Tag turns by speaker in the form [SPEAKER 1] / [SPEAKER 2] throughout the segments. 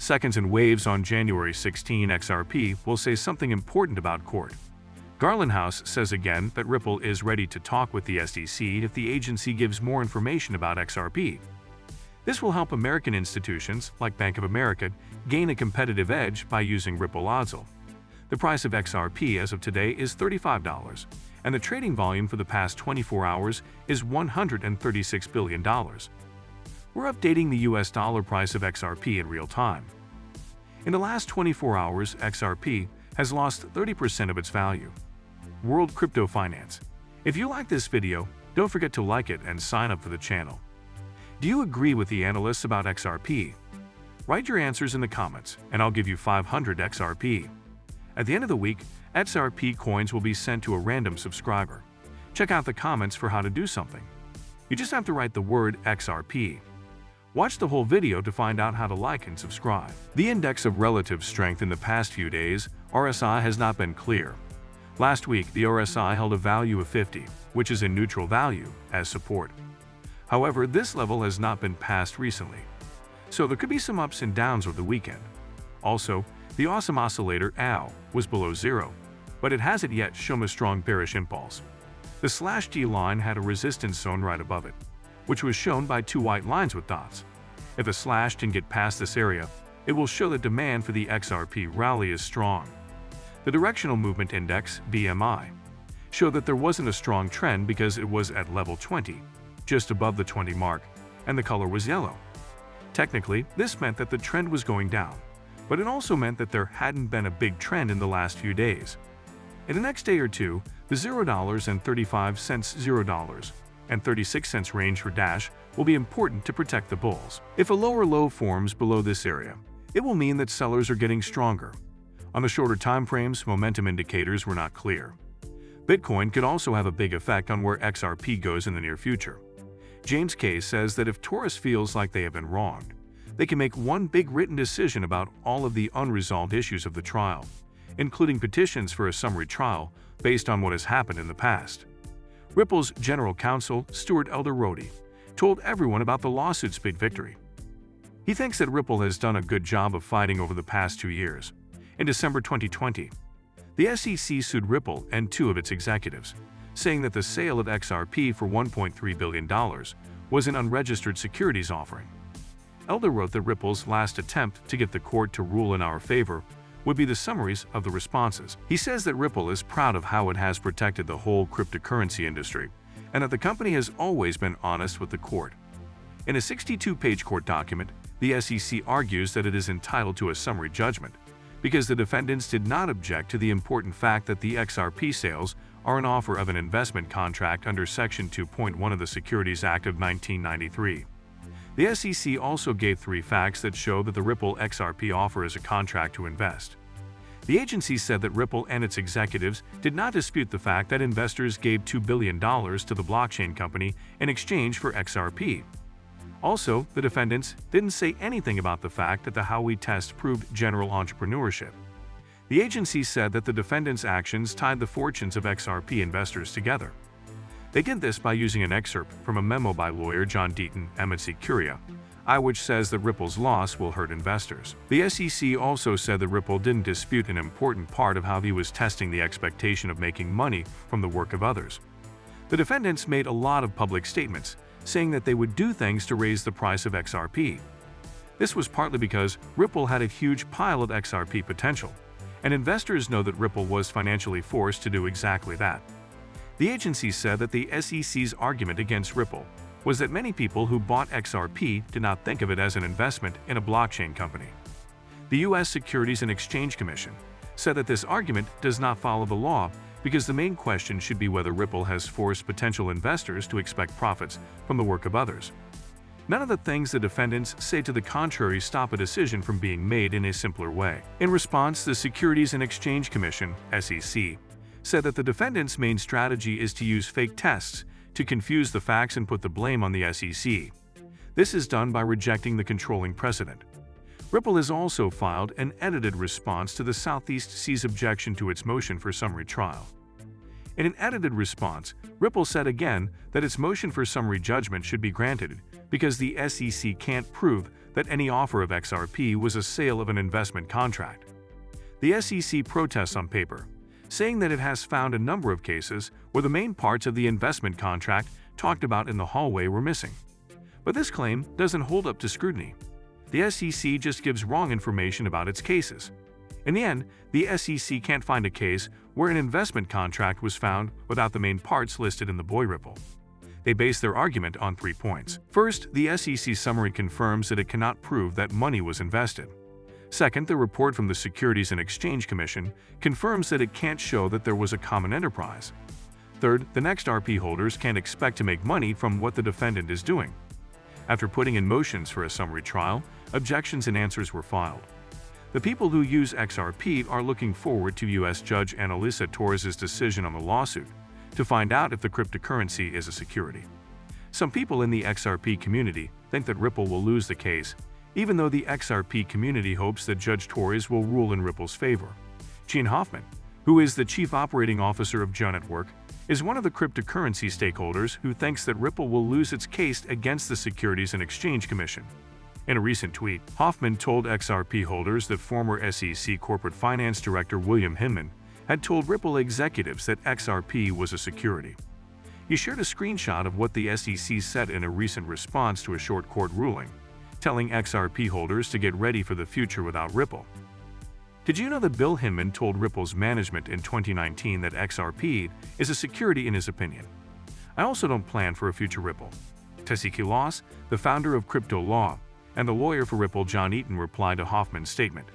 [SPEAKER 1] Seconds and waves on January 16. XRP will say something important about court. Garland House says again that Ripple is ready to talk with the SEC if the agency gives more information about XRP. This will help American institutions, like Bank of America, gain a competitive edge by using Ripple ODSL. The price of XRP as of today is $35, and the trading volume for the past 24 hours is $136 billion. We're updating the US dollar price of XRP in real time. In the last 24 hours, XRP has lost 30% of its value. World Crypto Finance. If you like this video, don't forget to like it and sign up for the channel. Do you agree with the analysts about XRP? Write your answers in the comments, and I'll give you 500 XRP. At the end of the week, XRP coins will be sent to a random subscriber. Check out the comments for how to do something. You just have to write the word XRP. Watch the whole video to find out how to like and subscribe. The index of relative strength in the past few days, RSI, has not been clear. Last week, the RSI held a value of 50, which is a neutral value, as support. However, this level has not been passed recently, so there could be some ups and downs over the weekend. Also, the awesome oscillator AO was below zero, but it hasn't yet shown a strong bearish impulse. The /G line had a resistance zone right above it, which was shown by two white lines with dots. If the slash can get past this area, it will show that demand for the XRP rally is strong. The Directional Movement Index, BMI, showed that there wasn't a strong trend because it was at level 20, just above the 20 mark, and the color was yellow. Technically, this meant that the trend was going down, but it also meant that there hadn't been a big trend in the last few days. In the next day or two, the $0.35, $0.36 range for Dash will be important to protect the bulls. If a lower low forms below this area, it will mean that sellers are getting stronger. On the shorter time frames, momentum indicators were not clear. Bitcoin could also have a big effect on where XRP goes in the near future. James K. says that if Taurus feels like they have been wronged, they can make one big written decision about all of the unresolved issues of the trial, including petitions for a summary trial based on what has happened in the past. Ripple's general counsel, Stuart Elder-Rody, told everyone about the lawsuit's big victory. He thinks that Ripple has done a good job of fighting over the past 2 years. In December 2020, the SEC sued Ripple and two of its executives, saying that the sale of XRP for $1.3 billion was an unregistered securities offering. Elder wrote that Ripple's last attempt to get the court to rule in our favor would be the summaries of the responses. He says that Ripple is proud of how it has protected the whole cryptocurrency industry, and that the company has always been honest with the court. In a 62-page court document, the SEC argues that it is entitled to a summary judgment because the defendants did not object to the important fact that the XRP sales are an offer of an investment contract under Section 2.1 of the Securities Act of 1993. The SEC also gave 3 facts that show that the Ripple XRP offer is a contract to invest. The agency said that Ripple and its executives did not dispute the fact that investors gave $2 billion to the blockchain company in exchange for XRP. Also, the defendants didn't say anything about the fact that the Howey test proved general entrepreneurship. The agency said that the defendants' actions tied the fortunes of XRP investors together. They did this by using an excerpt from a memo by lawyer John Deaton, M&C Curia, which says that Ripple's loss will hurt investors. The SEC also said that Ripple didn't dispute an important part of how he was testing the expectation of making money from the work of others. The defendants made a lot of public statements, saying that they would do things to raise the price of XRP. This was partly because Ripple had a huge pile of XRP potential, and investors know that Ripple was financially forced to do exactly that. The agency said that the SEC's argument against Ripple was that many people who bought XRP did not think of it as an investment in a blockchain company. The U.S. Securities and Exchange Commission said that this argument does not follow the law because the main question should be whether Ripple has forced potential investors to expect profits from the work of others. None of the things the defendants say to the contrary stop a decision from being made in a simpler way. In response, the Securities and Exchange Commission, SEC, said that the defendants' main strategy is to use fake tests to confuse the facts and put the blame on the SEC. This is done by rejecting the controlling precedent. Ripple has also filed an edited response to the Southeast Sea's objection to its motion for summary trial. In an edited response, Ripple said again that its motion for summary judgment should be granted because the SEC can't prove that any offer of XRP was a sale of an investment contract. The SEC protests on paper, saying that it has found a number of cases where the main parts of the investment contract talked about in the hallway were missing. But this claim doesn't hold up to scrutiny. The SEC just gives wrong information about its cases. In the end, the SEC can't find a case where an investment contract was found without the main parts listed in the BUYBACK. They base their argument on 3 points. First, the SEC summary confirms that it cannot prove that money was invested. Second, the report from the Securities and Exchange Commission confirms that it can't show that there was a common enterprise. Third, the XRP holders can't expect to make money from what the defendant is doing. After putting in motions for a summary trial, objections and answers were filed. The people who use XRP are looking forward to U.S. Judge Analisa Torres's decision on the lawsuit to find out if the cryptocurrency is a security. Some people in the XRP community think that Ripple will lose the case, even though the XRP community hopes that Judge Torres will rule in Ripple's favor. Gene Hoffman, who is the chief operating officer of Joe Network, is one of the cryptocurrency stakeholders who thinks that Ripple will lose its case against the Securities and Exchange Commission. In a recent tweet, Hoffman told XRP holders that former SEC corporate finance director William Hinman had told Ripple executives that XRP was a security. He shared a screenshot of what the SEC said in a recent response to a short court ruling, telling XRP holders to get ready for the future without Ripple. Did you know that Bill Hinman told Ripple's management in 2019 that XRP is a security in his opinion? I also don't plan for a future Ripple. Tesiki Loss, the founder of Crypto Law, and the lawyer for Ripple John Eaton replied to Hoffman's statement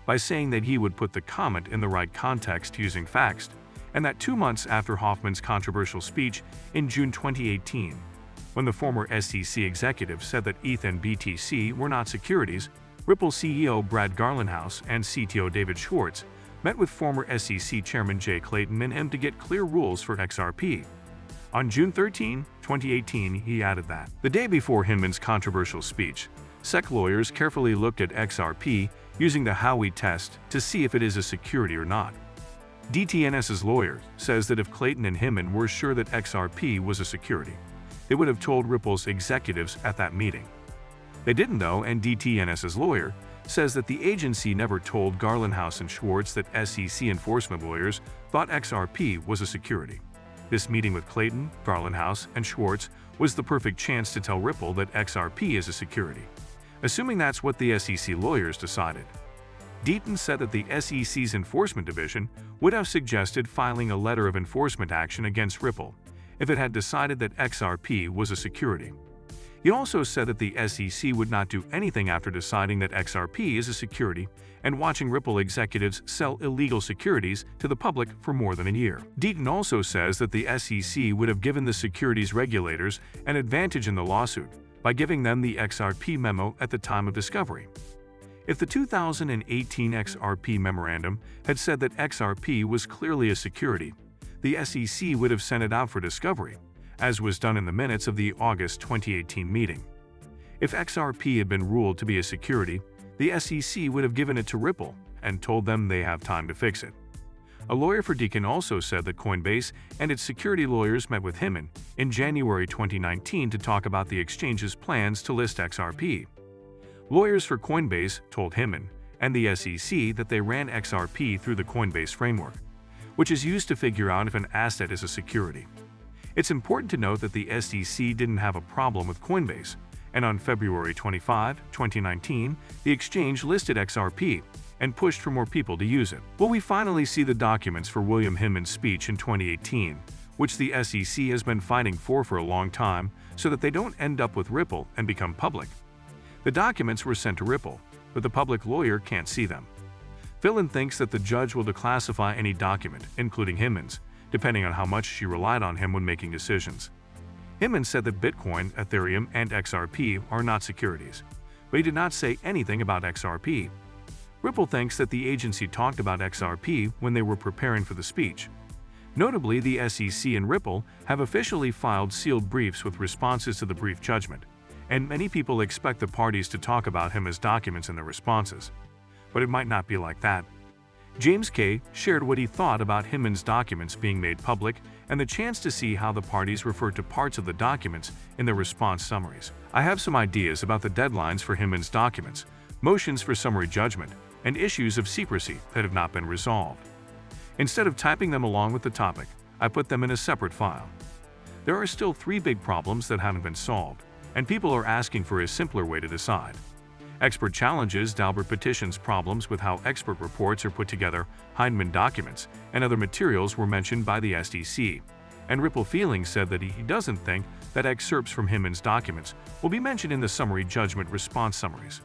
[SPEAKER 1] by saying that he would put the comment in the right context using facts, and that 2 months after Hoffman's controversial speech in June 2018, when the former SEC executive said that ETH and BTC were not securities, Ripple CEO Brad Garlinghouse and CTO David Schwartz met with former SEC Chairman Jay Clayton and him to get clear rules for XRP. On June 13, 2018, he added that, the day before Hinman's controversial speech, SEC lawyers carefully looked at XRP using the Howey test to see if it is a security or not. DTNS's lawyer says that if Clayton and Hinman were sure that XRP was a security, they would have told Ripple's executives at that meeting. They didn't though, and DTNS's lawyer says that the agency never told Garlinghouse and Schwartz that SEC enforcement lawyers thought XRP was a security. This meeting with Clayton, Garlinghouse, and Schwartz was the perfect chance to tell Ripple that XRP is a security, assuming that's what the SEC lawyers decided. Deaton said that the SEC's enforcement division would have suggested filing a letter of enforcement action against Ripple if it had decided that XRP was a security. He also said that the SEC would not do anything after deciding that XRP is a security and watching Ripple executives sell illegal securities to the public for more than a year. Deaton also says that the SEC would have given the securities regulators an advantage in the lawsuit by giving them the XRP memo at the time of discovery. If the 2018 XRP memorandum had said that XRP was clearly a security, the SEC would have sent it out for discovery, as was done in the minutes of the August 2018 meeting. If XRP had been ruled to be a security, the SEC would have given it to Ripple and told them they have time to fix it. A lawyer for Deaton also said that Coinbase and its security lawyers met with Hinman in January 2019 to talk about the exchange's plans to list XRP. Lawyers for Coinbase told Hinman and the SEC that they ran XRP through the Coinbase framework, which is used to figure out if an asset is a security. It's important to note that the SEC didn't have a problem with Coinbase, and on February 25, 2019, the exchange listed XRP and pushed for more people to use it. Will we finally see the documents for William Hinman's speech in 2018, which the SEC has been fighting for a long time so that they don't end up with Ripple and become public? The documents were sent to Ripple, but the public lawyer can't see them. Phelan thinks that the judge will declassify any document, including Hinman's, depending on how much she relied on him when making decisions. Hinman said that Bitcoin, Ethereum, and XRP are not securities, but he did not say anything about XRP. Ripple thinks that the agency talked about XRP when they were preparing for the speech. Notably, the SEC and Ripple have officially filed sealed briefs with responses to the brief judgment, and many people expect the parties to talk about him as documents in their responses. But it might not be like that. James K. shared what he thought about Hinman's documents being made public and the chance to see how the parties referred to parts of the documents in their response summaries. I have some ideas about the deadlines for Hinman's documents, motions for summary judgment, and issues of secrecy that have not been resolved. Instead of typing them along with the topic, I put them in a separate file. There are still 3 big problems that haven't been solved, and people are asking for a simpler way to decide. Expert challenges Dalbert petitions problems with how expert reports are put together, Hinman documents, and other materials were mentioned by the SEC. And Ripple Feelings said that he doesn't think that excerpts from Hinman's documents will be mentioned in the summary judgment response summaries.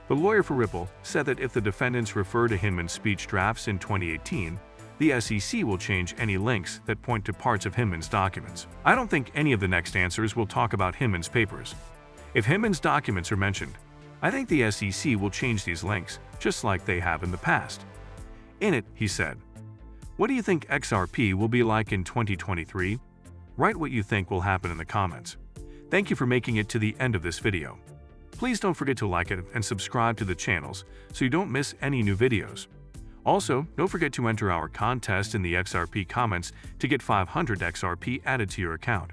[SPEAKER 1] The lawyer for Ripple said that if the defendants refer to Hinman's speech drafts in 2018, the SEC will change any links that point to parts of Hinman's documents. I don't think any of the next answers will talk about Hinman's papers. If Hinman's documents are mentioned, I think the SEC will change these links, just like they have in the past. In it, he said, "What do you think XRP will be like in 2023? Write what you think will happen in the comments. Thank you for making it to the end of this video. Please don't forget to like it and subscribe to the channels so you don't miss any new videos. Also, don't forget to enter our contest in the XRP comments to get 500 XRP added to your account.